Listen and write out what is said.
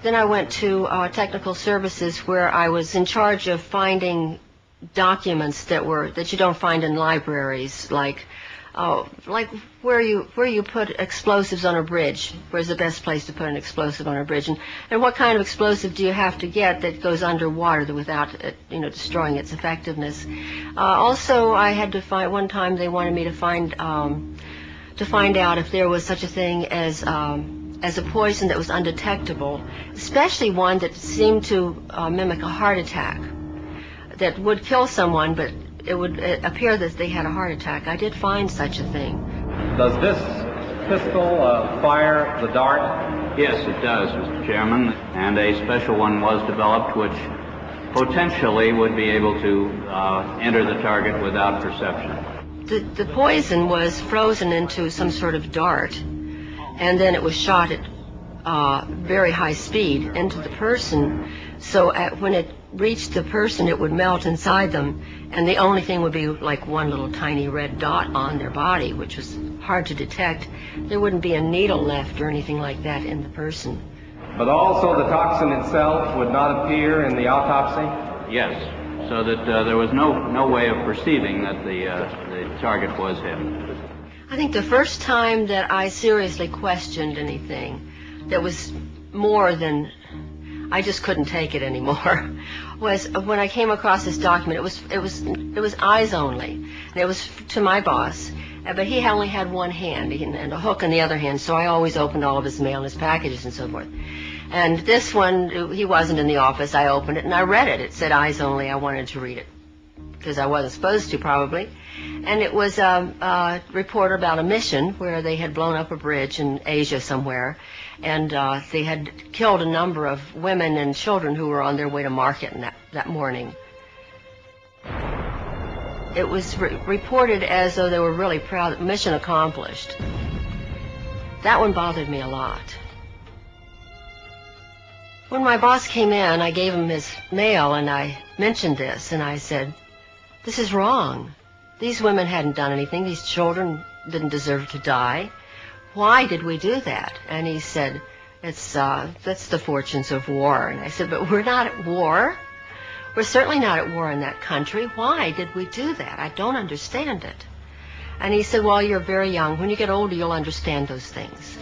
Then I went to technical services, where I was in charge of finding documents that you don't find in libraries, like where you put explosives on a bridge. Where's the best place to put an explosive on a bridge, and what kind of explosive do you have to get that goes underwater without it, destroying its effectiveness. Also, I had to find, one time they wanted me to find out if there was such a thing as a poison that was undetectable, especially one that seemed to mimic a heart attack, that would kill someone, but it would appear that they had a heart attack. I did find such a thing. Does this pistol fire the dart? Yes, it does, Mr. Chairman, and a special one was developed which potentially would be able to enter the target without perception. The poison was frozen into some sort of dart, and then it was shot at very high speed into the person, so when it reached the person, it would melt inside them, and the only thing would be like one little tiny red dot on their body, which was hard to detect. There wouldn't be a needle left or anything like that in the person. But also the toxin itself would not appear in the autopsy? Yes, so that there was no way of perceiving that the target was him. I think the first time that I seriously questioned anything that was more than I just couldn't take it anymore was when I came across this document. It was eyes only, and it was to my boss, but he only had one hand and a hook in the other hand, so I always opened all of his mail and his packages and so forth. And this one, he wasn't in the office. I opened it and I read it. It said eyes only. I wanted to read it because I wasn't supposed to, probably. And it was a report about a mission where they had blown up a bridge in Asia somewhere, and they had killed a number of women and children who were on their way to market that morning. It was reported as though they were really proud, mission accomplished. That one bothered me a lot. When my boss came in, I gave him his mail and I mentioned this, and I said, "This is wrong. These women hadn't done anything. These children didn't deserve to die. Why did we do that?" And he said, that's the fortunes of war. And I said, "But we're not at war. We're certainly not at war in that country. Why did we do that? I don't understand it." And he said, "Well, you're very young. When you get older, you'll understand those things."